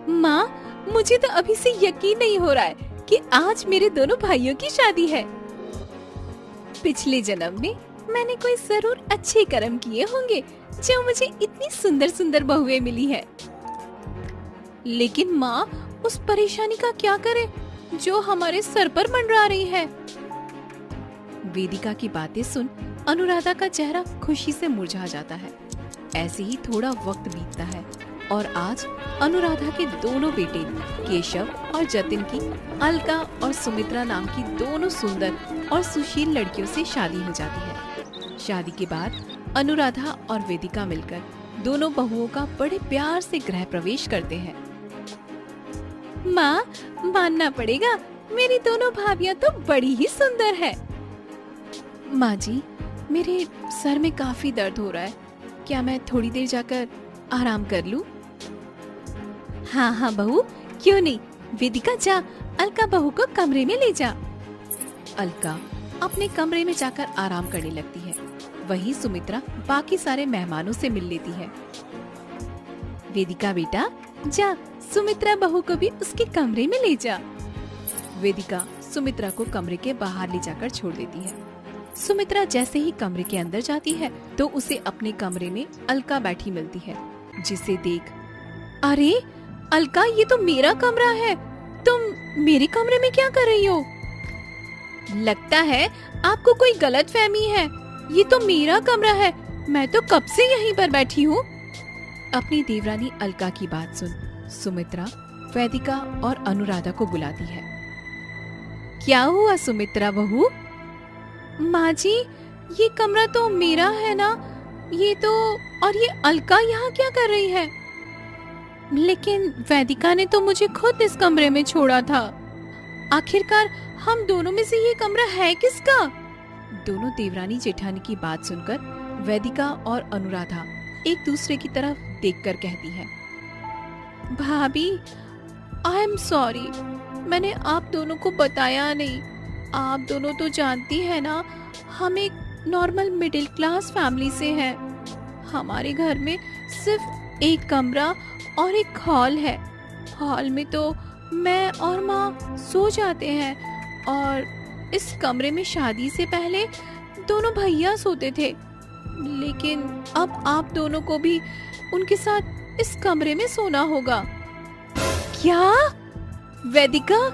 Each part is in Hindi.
माँ, मुझे तो अभी से यकीन नहीं हो रहा है कि आज मेरे दोनों भाइयों की शादी है। पिछले जन्म में मैंने कोई जरूर अच्छे कर्म किए होंगे जो मुझे इतनी सुंदर सुंदर बहुएं मिली है। लेकिन माँ, उस परेशानी का क्या करें जो हमारे सर पर मंडरा रही है। वेदिका की बातें सुन अनुराधा का चेहरा खुशी से मुरझा जाता है। ऐसे ही थोड़ा वक्त बीतता है और आज अनुराधा के दोनों बेटे केशव और जतिन की अलका और सुमित्रा नाम की दोनों सुंदर और सुशील लड़कियों से शादी हो जाती है। शादी के बाद अनुराधा और वेदिका मिलकर दोनों बहुओं का बड़े प्यार से गृह प्रवेश करते हैं। माँ, मानना पड़ेगा, मेरी दोनों भाभियां तो बड़ी ही सुंदर है। माँ जी, मेरे सर में काफी दर्द हो रहा है, क्या मैं थोड़ी देर जाकर आराम कर लूं? हाँ हाँ बहू, क्यों नहीं। वेदिका जा, अलका बहू को कमरे में ले जा। अलका अपने कमरे में जाकर आराम करने लगती है। वहीं सुमित्रा बाकी सारे मेहमानों से मिल लेती है। वेदिका बेटा, जा सुमित्रा बहू को भी उसके कमरे में ले जा। वेदिका सुमित्रा को कमरे के बाहर ले जाकर छोड़ देती है। सुमित्रा जैसे ही कमरे के अंदर जाती है तो उसे अपने कमरे में अलका बैठी मिलती है, जिसे देख, अरे अलका, ये तो मेरा कमरा है, तुम मेरे कमरे में क्या कर रही हो? लगता है आपको कोई गलतफहमी है, ये तो मेरा कमरा है, मैं तो कब से यहीं पर बैठी हूँ। अपनी देवरानी अलका की बात सुन सुमित्रा वेदिका और अनुराधा को बुलाती है। क्या हुआ सुमित्रा बहू? माँ जी, ये कमरा तो मेरा है ना, ये तो, और ये अलका यहाँ क्या कर रही है? लेकिन वेदिका ने तो मुझे खुद इस कमरे में छोड़ा था। आखिरकार हम दोनों में से ये कमरा है किसका? दोनों देवरानी जेठानी की बात सुनकर वेदिका और अनुराधा एक दूसरे की तरफ देखकर कहती है, भाभी, आई एम सॉरी, मैंने आप दोनों को बताया नहीं। आप दोनों तो जानती है ना, हम एक नॉर्मल मिडिल क्लास फैमिली से हैं। हमारे घर में सिर्फ एक कमरा और एक हॉल है। हॉल में तो मैं और माँ सो जाते हैं और इस कमरे में शादी से पहले दोनों भैया सोते थे। लेकिन अब आप दोनों को भी उनके साथ इस कमरे में सोना होगा। क्या? वेदिका,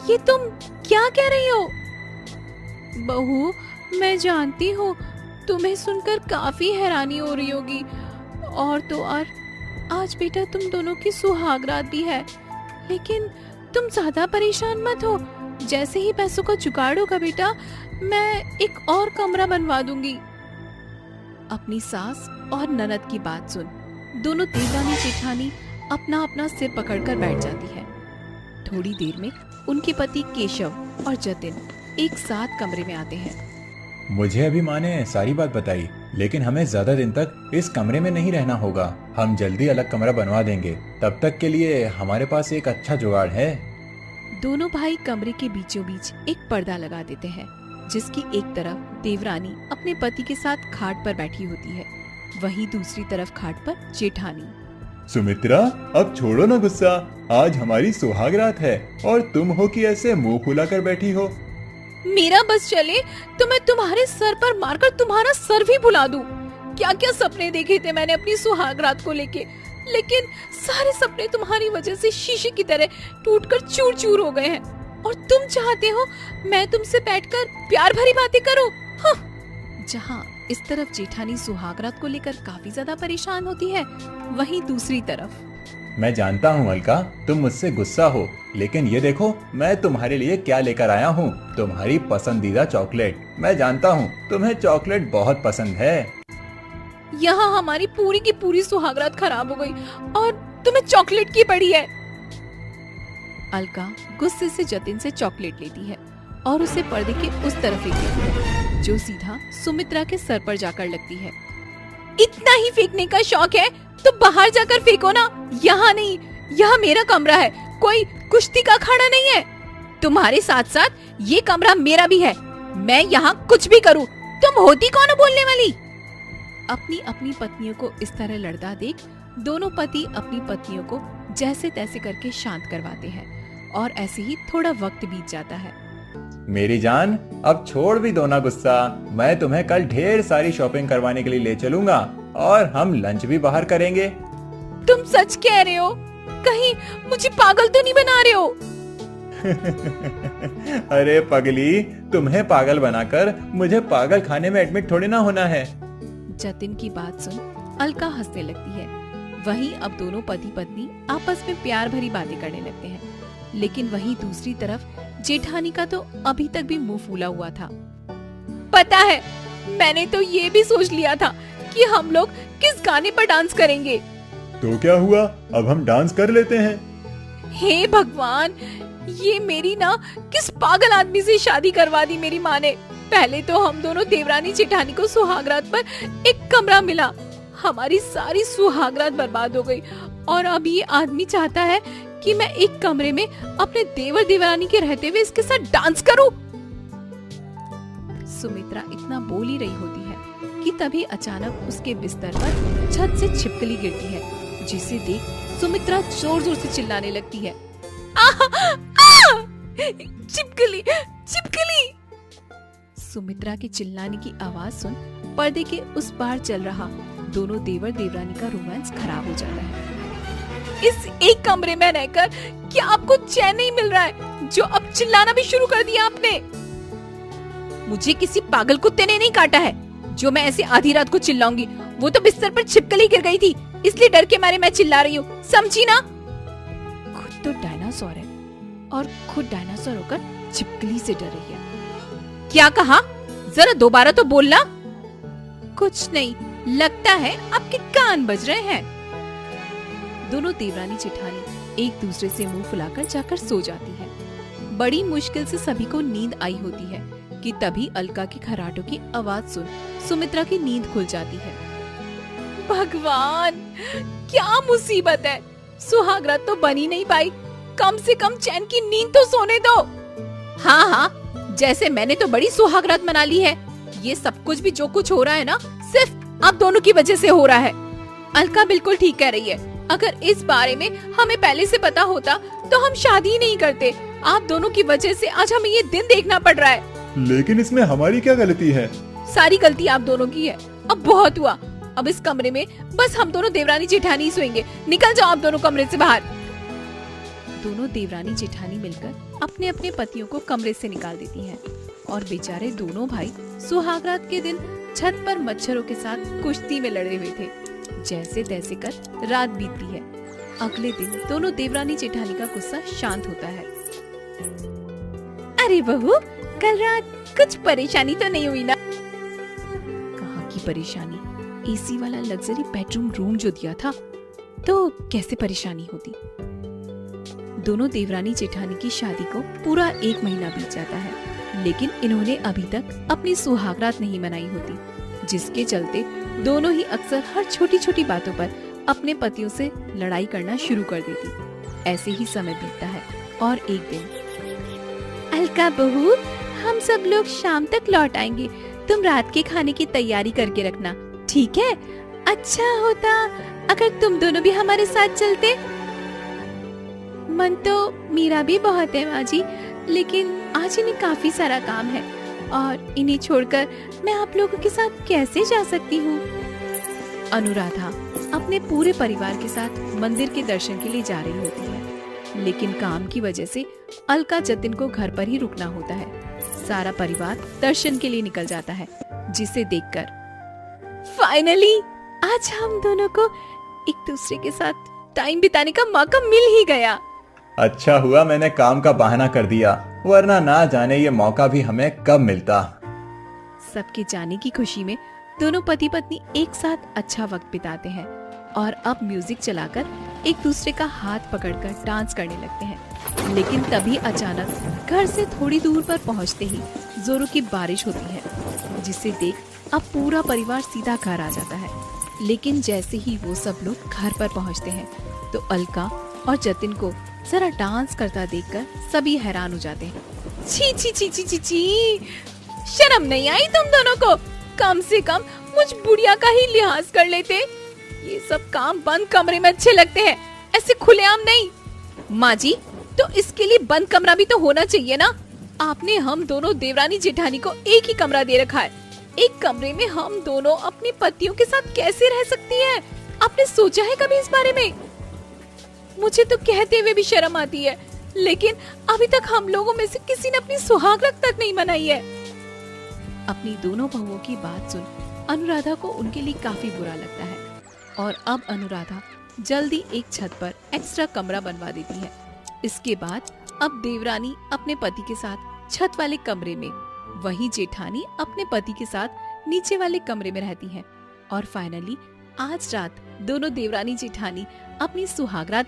ये तुम क्या कह रही हो? बहू, मैं जानती हूँ तुम्हें सुनकर काफी हैरानी हो रही होगी, और तो और आज बेटा तुम दोनों की सुहागरात भी है। लेकिन तुम ज्यादा परेशान मत हो, जैसे ही पैसों का जुगाड़ होगा बेटा, मैं एक और कमरा बनवा दूंगी। अपनी सास और ननद की बात सुन दोनों देवरानी जेठानी अपना अपना सिर पकड़कर बैठ जाती है। थोड़ी देर में उनके पति केशव और जतिन एक साथ कमरे में आते हैं। मुझे अभी माँ ने सारी बात बताई, लेकिन हमें ज्यादा दिन तक इस कमरे में नहीं रहना होगा। हम जल्दी अलग कमरा बनवा देंगे। तब तक के लिए हमारे पास एक अच्छा जुगाड़ है। दोनों भाई कमरे के बीचों बीच एक पर्दा लगा देते हैं, जिसकी एक तरफ देवरानी अपने पति के साथ खाट पर बैठी होती है, वहीं दूसरी तरफ खाट पर जेठानी। सुमित्रा, अब छोड़ो ना गुस्सा, आज हमारी सुहागरात है और तुम हो कि ऐसे मुंह फुलाकर बैठी हो। मेरा बस चले तो मैं तुम्हारे सर पर मारकर तुम्हारा सर भी भुला दूं। क्या क्या सपने देखे थे मैंने अपनी सुहागरात को लेके, लेकिन सारे सपने तुम्हारी वजह से शीशे की तरह टूटकर चूर चूर हो गए हैं। और तुम चाहते हो मैं तुमसे बैठकर प्यार भरी बातें करूं? हाँ। जहाँ इस तरफ जेठानी सुहागरात को लेकर काफी ज्यादा परेशान होती है, वहीं दूसरी तरफ मैं जानता हूँ अलका, तुम मुझसे गुस्सा हो, लेकिन ये देखो मैं तुम्हारे लिए क्या लेकर आया हूँ, तुम्हारी पसंदीदा चॉकलेट। मैं जानता हूँ तुम्हें चॉकलेट बहुत पसंद है। यहाँ हमारी पूरी की पूरी सुहागरात खराब हो गई और तुम्हें चॉकलेट की पड़ी है। अलका गुस्से से जतिन से चॉकलेट लेती है और उसे पर्दे के उस तरफ फेंक देती है, जो सीधा सुमित्रा के सर पर जाकर लगती है। इतना ही फेंकने का शौक है तो बाहर जाकर फेंको ना, यहाँ नहीं। यहाँ मेरा कमरा है, कोई कुश्ती का अखाड़ा नहीं है। तुम्हारे साथ साथ ये कमरा मेरा भी है, मैं यहाँ कुछ भी करूँ। तुम होती कौन हो बोलने वाली? अपनी अपनी पत्नियों को इस तरह लड़ता देख दोनों पति अपनी पत्नियों को जैसे तैसे करके शांत करवाते हैं और ऐसे ही थोड़ा वक्त बीत जाता है। मेरी जान, अब छोड़ भी दो ना गुस्सा। मैं तुम्हें कल ढेर सारी शॉपिंग करवाने के लिए ले चलूंगा और हम लंच भी बाहर करेंगे। तुम सच कह रहे हो? कहीं मुझे पागल तो नहीं बना रहे हो? अरे पगली, तुम्हें पागल बनाकर मुझे पागल खाने में एडमिट थोड़ी ना होना है। जतिन की बात सुन अलका हंसने लगती है। वहीं अब दोनों पति पत्नी आपस में प्यार भरी बातें करने लगते हैं, लेकिन वहीं दूसरी तरफ जेठानी का तो अभी तक भी मुंह फूला हुआ था। पता है, मैंने तो ये भी सोच लिया था कि हम लोग किस गाने पर डांस करेंगे। तो क्या हुआ, अब हम डांस कर लेते हैं। हे भगवान, ये मेरी ना किस पागल आदमी से शादी करवा दी मेरी माँ ने। पहले तो हम दोनों देवरानी जेठानी को सुहागरात पर एक कमरा मिला, हमारी सारी सुहागरात बर्बाद हो गई, और अब ये आदमी चाहता है कि मैं एक कमरे में अपने देवर देवरानी के रहते हुए इसके साथ डांस करूं। सुमित्रा इतना बोल ही रही होती है कि तभी अचानक उसके बिस्तर पर छत से छिपकली गिरती है, जिसे देख सुमित्रा जोर जोर से चिल्लाने लगती है। छिपकली, छिपकली! सुमित्रा के चिल्लाने की आवाज सुन पर्दे के उस पार चल रहा दोनों देवर देवरानी का रोमांस खराब हो जाता है। इस एक कमरे में रहकर क्या आपको चैन नहीं मिल रहा है, जो अब चिल्लाना भी शुरू कर दिया आपने? मुझे किसी पागल कुत्ते ने नहीं काटा है जो मैं ऐसे आधी रात को चिल्लाऊंगी। वो तो बिस्तर पर छिपकली गिर गई थी, इसलिए डर के मारे मैं चिल्ला रही हूँ, समझी ना? खुद तो डायनासोर है और खुद डायनासोर होकर छिपकली से डर रही है। क्या कहा? जरा दोबारा तो बोलना। कुछ नहीं, लगता है आपके कान बज रहे हैं। दोनों देवरानी जेठानी एक दूसरे से मुंह फुलाकर जाकर सो जाती है। बड़ी मुश्किल से सभी को नींद आई होती है कि तभी अलका के खर्राटों की आवाज सुन सुमित्रा की नींद खुल जाती है। भगवान, क्या मुसीबत है! सुहागरात तो बनी नहीं पाई, कम से कम चैन की नींद तो सोने दो। हाँ हाँ, जैसे मैंने तो बड़ी सुहागरात मना ली है। ये सब कुछ भी जो कुछ हो रहा है ना, सिर्फ आप दोनों की वजह से हो रहा है। अलका बिल्कुल ठीक कह रही है। अगर इस बारे में हमें पहले से पता होता तो हम शादी ही नहीं करते। आप दोनों की वजह से आज हमें ये दिन देखना पड़ रहा है। लेकिन इसमें हमारी क्या गलती है? सारी गलती आप दोनों की है। अब बहुत हुआ, अब इस कमरे में बस हम दोनों देवरानी जेठानी ही सोएंगे। निकल जाओ आप दोनों कमरे से बाहर। दोनों देवरानी जेठानी मिलकर अपने अपने पतियों को कमरे से निकाल देती हैं और बेचारे दोनों भाई सुहागरात के दिन छत पर मच्छरों के साथ कुश्ती में लड़े हुए थे। जैसे तैसे कर रात बीतती है। अगले दिन दोनों देवरानी जेठानी का गुस्सा शांत होता है। अरे बहू, कल रात कुछ परेशानी तो नहीं हुई ना? कहाँ की परेशानी, एसी वाला लग्जरी बेडरूम रूम जो दिया था, तो कैसे परेशानी होती। दोनों देवरानी जेठानी की शादी को पूरा 1 महीना बीत जाता है, लेकिन इन्होंने अभी तक अपनी सुहागरात नहीं मनाई होती, जिसके चलते दोनों ही अक्सर हर छोटी छोटी बातों पर अपने पतियों से लड़ाई करना शुरू कर देती। ऐसे ही समय बीतता है और एक दिन, अलका बहू, हम सब लोग शाम तक लौट आएंगे, तुम रात के खाने की तैयारी करके रखना, ठीक है? अच्छा होता अगर तुम दोनों भी हमारे साथ चलते। मन तो मेरा भी बहुत है माँ जी, लेकिन आज इन्हें काफी सारा काम है और इन्हें छोड़कर मैं आप लोगों के साथ कैसे जा सकती हूँ। अनुराधा अपने पूरे परिवार के साथ मंदिर के दर्शन के लिए जा रही होती है, लेकिन काम की वजह से अलका जतिन को घर पर ही रुकना होता है। सारा परिवार दर्शन के लिए निकल जाता है, जिसे देखकर फाइनली आज हम दोनों को एक दूसरे के साथ टाइम बिताने का मौका मिल ही गया। अच्छा हुआ मैंने काम का बहाना कर दिया, वरना ना जाने ये मौका भी हमें कब मिलता। सबके जाने की खुशी में दोनों पति पत्नी एक साथ अच्छा वक्त बिताते हैं और अब म्यूजिक चलाकर एक दूसरे का हाथ पकड़कर डांस करने लगते हैं। लेकिन तभी अचानक घर से थोड़ी दूर पर पहुंचते ही जोरों की बारिश होती है, जिसे देख अब पूरा परिवार सीधा घर आ जाता है। लेकिन जैसे ही वो सब लोग घर पर पहुंचते हैं तो अलका और जतिन को जरा डांस करता देखकर सभी हैरान हो जाते हैं। छी छी छी छी छी छी, शर्म नहीं आई तुम दोनों को? कम से कम मुझ बुढ़िया का ही लिहाज कर लेते। ये सब काम बंद कमरे में अच्छे लगते हैं। ऐसे खुलेआम नहीं। माँ जी, तो इसके लिए बंद कमरा भी तो होना चाहिए ना। आपने हम दोनों देवरानी जेठानी को एक ही कमरा दे रखा है। एक कमरे में हम दोनों अपने पतियों के साथ कैसे रह सकती हैं? आपने सोचा है कभी इस बारे में? मुझे तो कहते हुए भी शर्म आती है, लेकिन अभी तक हम लोगों में से किसी ने अपनी सुहागरात तक नहीं मनाई है। अपनी दोनों बहुओं की बात सुन अनुराधा को उनके लिए काफी बुरा लगता है और अब अनुराधा जल्दी एक छत पर एक्स्ट्रा कमरा बनवा देती है। इसके बाद अब देवरानी अपने पति के साथ छत वाले कमरे में, वहीं जेठानी अपने पति के साथ नीचे वाले कमरे में रहती है। और फाइनली आज रात दोनों देवरानी जेठानी अपनी सुहागरात